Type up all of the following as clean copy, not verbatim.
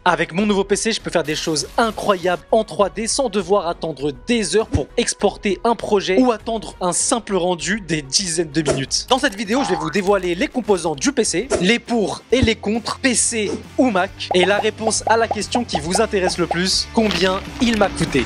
Avec mon nouveau PC, je peux faire des choses incroyables en 3D sans devoir attendre des heures pour exporter un projet ou attendre un simple rendu des dizaines de minutes. Dans cette vidéo, je vais vous dévoiler les composants du PC, les pour et les contre, PC ou Mac, et la réponse à la question qui vous intéresse le plus, combien il m'a coûté.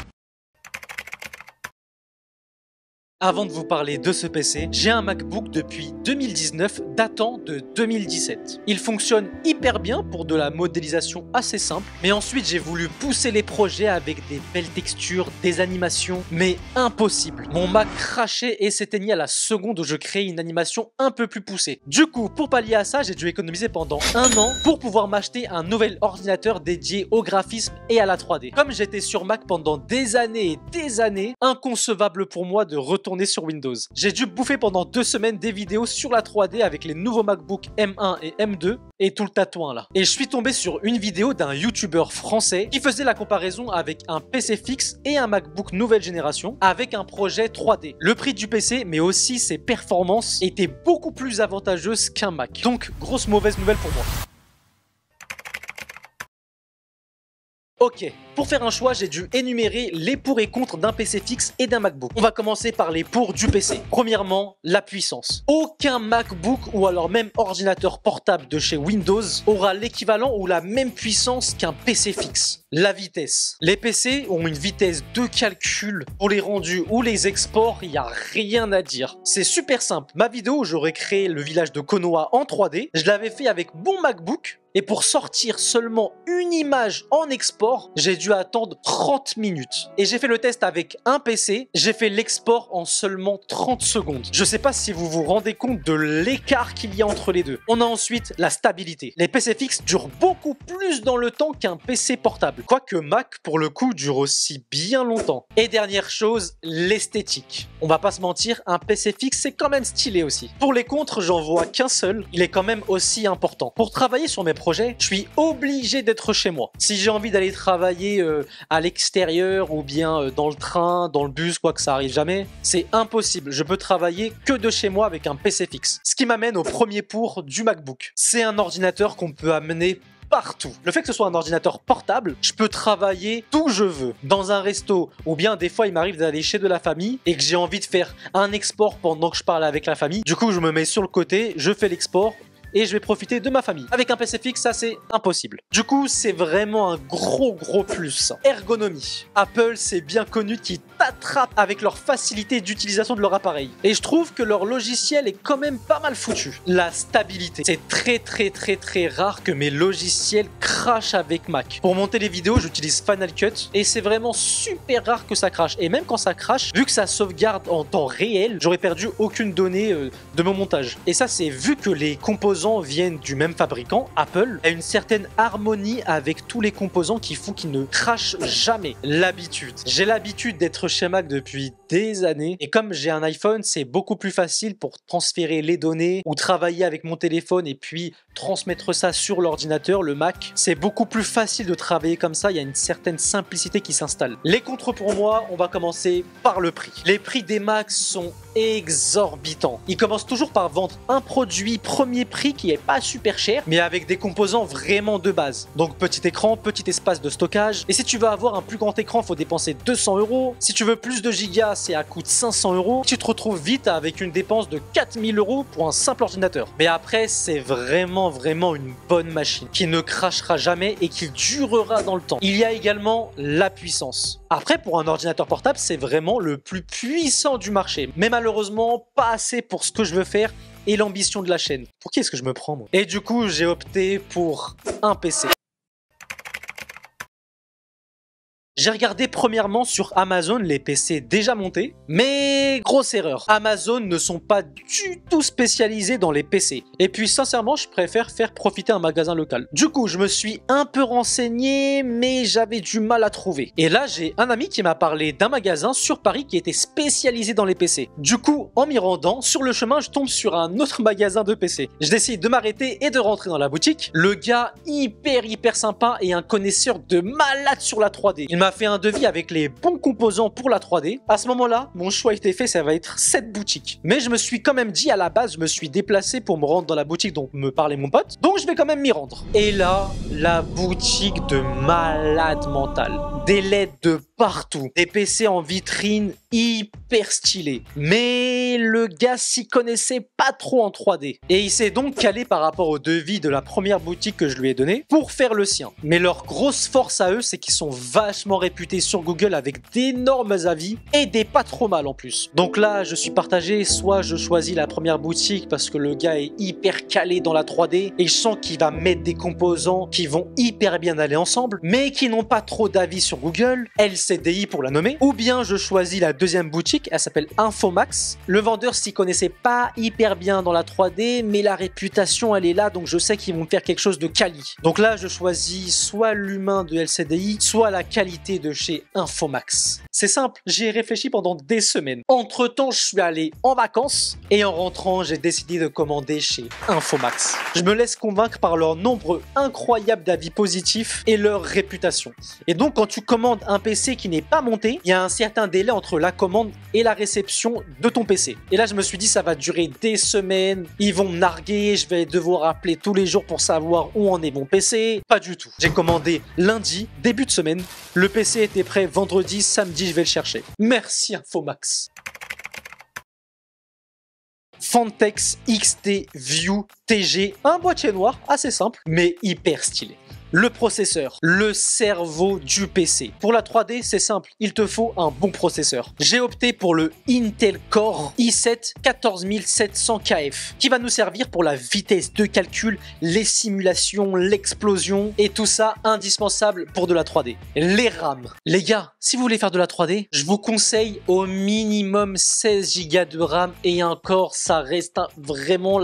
Avant de vous parler de ce PC, j'ai un MacBook depuis 2019 datant de 2017. Il fonctionne hyper bien pour de la modélisation assez simple, mais ensuite j'ai voulu pousser les projets avec des belles textures, des animations, mais impossible. Mon Mac crachait et s'éteignait à la seconde où je créais une animation un peu plus poussée. Du coup, pour pallier à ça, j'ai dû économiser pendant un an pour pouvoir m'acheter un nouvel ordinateur dédié au graphisme et à la 3D. Comme j'étais sur Mac pendant des années et des années, inconcevable pour moi de retourner sur Windows. J'ai dû bouffer pendant 2 semaines des vidéos sur la 3D avec les nouveaux MacBook M1 et M2 et tout le tatouin là. Et je suis tombé sur une vidéo d'un YouTuber français qui faisait la comparaison avec un PC fixe et un MacBook nouvelle génération avec un projet 3D. Le prix du PC mais aussi ses performances étaient beaucoup plus avantageuses qu'un Mac. Donc grosse mauvaise nouvelle pour moi. Ok, pour faire un choix, j'ai dû énumérer les pour et contre d'un PC fixe et d'un MacBook. On va commencer par les pour du PC. Premièrement, la puissance. Aucun MacBook ou alors même ordinateur portable de chez Windows aura l'équivalent ou la même puissance qu'un PC fixe. La vitesse. Les PC ont une vitesse de calcul pour les rendus ou les exports, il n'y a rien à dire. C'est super simple. Ma vidéo où j'aurais créé le village de Konoha en 3D, je l'avais fait avec mon MacBook. Et pour sortir seulement une image en export, j'ai dû attendre 30 minutes. Et j'ai fait le test avec un PC, j'ai fait l'export en seulement 30 secondes. Je sais pas si vous vous rendez compte de l'écart qu'il y a entre les deux. On a ensuite la stabilité. Les PC fixes durent beaucoup plus dans le temps qu'un PC portable. Quoique Mac, pour le coup, dure aussi bien longtemps. Et dernière chose, l'esthétique. On va pas se mentir, un PC fixe, c'est quand même stylé aussi. Pour les contres, j'en vois qu'un seul. Il est quand même aussi important. Pour travailler sur mes projets, je suis obligé d'être chez moi. Si j'ai envie d'aller travailler à l'extérieur ou bien dans le train, dans le bus, quoi que ça arrive jamais, c'est impossible. Je peux travailler que de chez moi avec un PC fixe. Ce qui m'amène au premier pour du MacBook. C'est un ordinateur qu'on peut amener partout. Le fait que ce soit un ordinateur portable, je peux travailler d'où je veux. Dans un resto, ou bien des fois il m'arrive d'aller chez de la famille et que j'ai envie de faire un export pendant que je parle avec la famille. Du coup, je me mets sur le côté, je fais l'export et je vais profiter de ma famille. Avec un PC fixe, ça c'est impossible. Du coup, c'est vraiment un gros plus. Ergonomie. Apple, c'est bien connu qu'ils t'attrapent avec leur facilité d'utilisation de leur appareil. Et je trouve que leur logiciel est quand même pas mal foutu. La stabilité. C'est très rare que mes logiciels crachent avec Mac. Pour monter les vidéos, j'utilise Final Cut et c'est vraiment super rare que ça crache. Et même quand ça crache, vu que ça sauvegarde en temps réel, j'aurais perdu aucune donnée de mon montage. Et ça, c'est vu que les composants viennent du même fabricant, Apple, a une certaine harmonie avec tous les composants qui font qu'ils ne crachent jamais. L'habitude. J'ai l'habitude d'être chez Mac depuis des années et comme j'ai un iPhone, c'est beaucoup plus facile pour transférer les données ou travailler avec mon téléphone et puis transmettre ça sur l'ordinateur, le Mac. C'est beaucoup plus facile de travailler comme ça, il y a une certaine simplicité qui s'installe. Les contres pour moi, on va commencer par le prix. Les prix des Macs sont exorbitants. Ils commencent toujours par vendre un produit premier prix qui est pas super cher, mais avec des composants vraiment de base. Donc petit écran, petit espace de stockage. Et si tu veux avoir un plus grand écran, faut dépenser 200 €. Si tu veux plus de gigas, c'est à coût de 500 €. Tu te retrouves vite avec une dépense de 4000 € pour un simple ordinateur. Mais après, c'est vraiment une bonne machine qui ne crachera jamais et qui durera dans le temps. Il y a également la puissance. Après, pour un ordinateur portable, c'est vraiment le plus puissant du marché. Mais malheureusement, pas assez pour ce que je veux faire et l'ambition de la chaîne. Pour qui est-ce que je me prends, moi? Et du coup, j'ai opté pour un PC. J'ai regardé premièrement sur Amazon les PC déjà montés, mais grosse erreur. Amazon ne sont pas du tout spécialisés dans les PC. Et puis sincèrement, je préfère faire profiter un magasin local. Du coup, je me suis un peu renseigné, mais j'avais du mal à trouver. Et là, j'ai un ami qui m'a parlé d'un magasin sur Paris qui était spécialisé dans les PC. Du coup, en m'y rendant, sur le chemin, je tombe sur un autre magasin de PC. Je décide de m'arrêter et de rentrer dans la boutique. Le gars hyper sympa et un connaisseur de malade sur la 3D. Il m'a m'a fait un devis avec les bons composants pour la 3D. À ce moment-là, mon choix a été fait, ça va être cette boutique. Mais je me suis quand même dit à la base, je me suis déplacé pour me rendre dans la boutique dont me parlait mon pote. Donc je vais quand même m'y rendre. Et là, la boutique de malade mental. Des LED de partout. Des PC en vitrine hyper stylés. Mais le gars s'y connaissait pas trop en 3D. Et il s'est donc calé par rapport au devis de la première boutique que je lui ai donné pour faire le sien. Mais leur grosse force à eux, c'est qu'ils sont vachement réputés sur Google avec d'énormes avis et des pas trop mal en plus. Donc là, je suis partagé. Soit je choisis la première boutique parce que le gars est hyper calé dans la 3D et je sens qu'il va mettre des composants qui vont hyper bien aller ensemble, mais qui n'ont pas trop d'avis sur Google, LCDI pour la nommer. Ou bien je choisis la deuxième boutique, elle s'appelle Infomax. Le vendeur s'y connaissait pas hyper bien dans la 3D, mais la réputation elle est là, donc je sais qu'ils vont me faire quelque chose de quali. Donc là, je choisis soit l'humain de LCDI, soit la qualité de chez Infomax. C'est simple, j'y ai réfléchi pendant des semaines. Entre temps, je suis allé en vacances et en rentrant, j'ai décidé de commander chez Infomax. Je me laisse convaincre par leur nombre incroyable d'avis positifs et leur réputation. Et donc, quand tu commandes un PC qui n'est pas monté, il y a un certain délai entre la commande et la réception de ton PC. Et là, je me suis dit, ça va durer des semaines, ils vont me narguer, je vais devoir appeler tous les jours pour savoir où en est mon PC. Pas du tout. J'ai commandé lundi, début de semaine. Le PC était prêt vendredi, samedi, je vais le chercher. Merci Infomax. Fantex XT View TG, un boîtier noir assez simple mais hyper stylé. Le processeur, le cerveau du PC. Pour la 3D, c'est simple, il te faut un bon processeur. J'ai opté pour le Intel Core i7 14700KF qui va nous servir pour la vitesse de calcul, les simulations, l'explosion et tout ça indispensable pour de la 3D. Les RAM. Les gars, si vous voulez faire de la 3D, je vous conseille au minimum 16 Go de RAM et encore, ça reste vraiment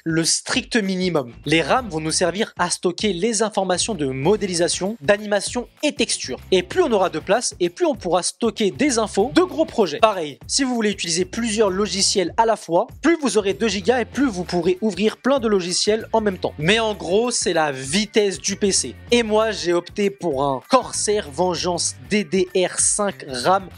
le strict minimum. Les RAM vont nous servir à stocker les informations de modélisation, d'animation et texture. Et plus on aura de place et plus on pourra stocker des infos de gros projets. Pareil, si vous voulez utiliser plusieurs logiciels à la fois, plus vous aurez 2 Go et plus vous pourrez ouvrir plein de logiciels en même temps. Mais en gros, c'est la vitesse du PC. Et moi, j'ai opté pour un Corsair Vengeance DDR5 RAM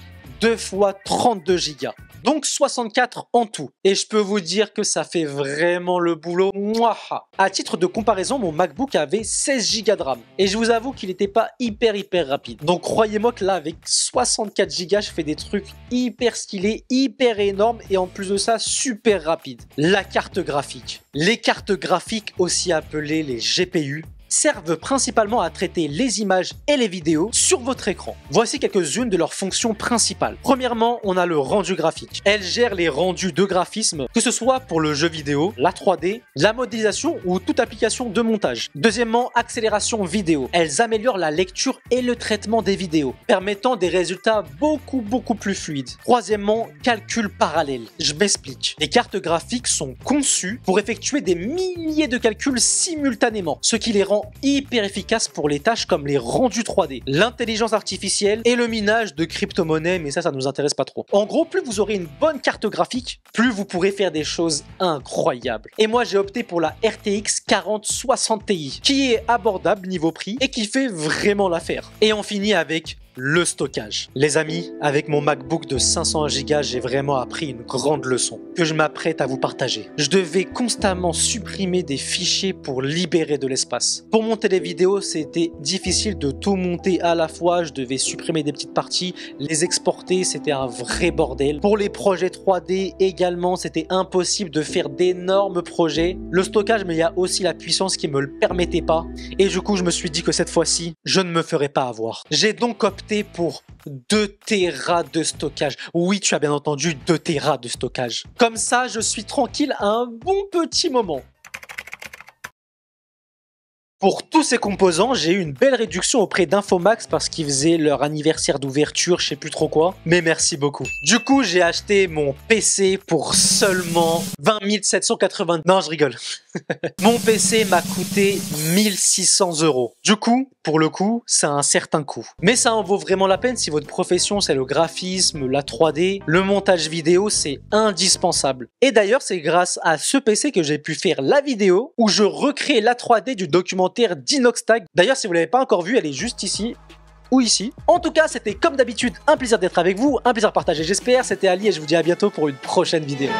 2 x 32 Go. Donc 64 en tout. Et je peux vous dire que ça fait vraiment le boulot. Mouah. À titre de comparaison, mon MacBook avait 16 Go de RAM. Et je vous avoue qu'il n'était pas hyper rapide. Donc croyez-moi que là, avec 64 Go, je fais des trucs hyper stylés, hyper énormes et en plus de ça, super rapides. La carte graphique. Les cartes graphiques, aussi appelées les GPU, servent principalement à traiter les images et les vidéos sur votre écran. Voici quelques-unes de leurs fonctions principales. Premièrement, on a le rendu graphique. Elle gère les rendus de graphisme, que ce soit pour le jeu vidéo, la 3D, la modélisation ou toute application de montage. Deuxièmement, accélération vidéo. Elles améliorent la lecture et le traitement des vidéos, permettant des résultats beaucoup plus fluides. Troisièmement, calcul parallèle. Je m'explique. Les cartes graphiques sont conçues pour effectuer des milliers de calculs simultanément, ce qui les rend hyper efficace pour les tâches comme les rendus 3D, l'intelligence artificielle et le minage de crypto-monnaies, mais ça nous intéresse pas trop. En gros, plus vous aurez une bonne carte graphique, plus vous pourrez faire des choses incroyables. Et moi, j'ai opté pour la RTX 4060 Ti, qui est abordable niveau prix et qui fait vraiment l'affaire. Et on finit avec le stockage. Les amis, avec mon MacBook de 500 Go, j'ai vraiment appris une grande leçon que je m'apprête à vous partager. Je devais constamment supprimer des fichiers pour libérer de l'espace. Pour monter les vidéos, c'était difficile de tout monter à la fois. Je devais supprimer des petites parties, les exporter, c'était un vrai bordel. Pour les projets 3D également, c'était impossible de faire d'énormes projets. Le stockage, mais il y a aussi la puissance qui me le permettait pas. Et du coup, je me suis dit que cette fois-ci, je ne me ferais pas avoir. J'ai donc opté pour 2 Tera de stockage. Oui, tu as bien entendu, 2 Tera de stockage. Comme ça, je suis tranquille à un bon petit moment. Pour tous ces composants, j'ai eu une belle réduction auprès d'Infomax parce qu'ils faisaient leur anniversaire d'ouverture, je sais plus trop quoi. Mais merci beaucoup. Du coup, j'ai acheté mon PC pour seulement 20 780. Non, je rigole. Mon PC m'a coûté 1600 €. Du coup, pour le coup, ça a un certain coût. Mais ça en vaut vraiment la peine si votre profession c'est le graphisme, la 3D, le montage vidéo, c'est indispensable. Et d'ailleurs, c'est grâce à ce PC que j'ai pu faire la vidéo où je recrée la 3D du documentaire d'Inoxtag. D'ailleurs, si vous l'avez pas encore vu, elle est juste ici. ou ici. En tout cas, c'était comme d'habitude un plaisir d'être avec vous, un plaisir partagé j'espère. C'était Ali et je vous dis à bientôt pour une prochaine vidéo.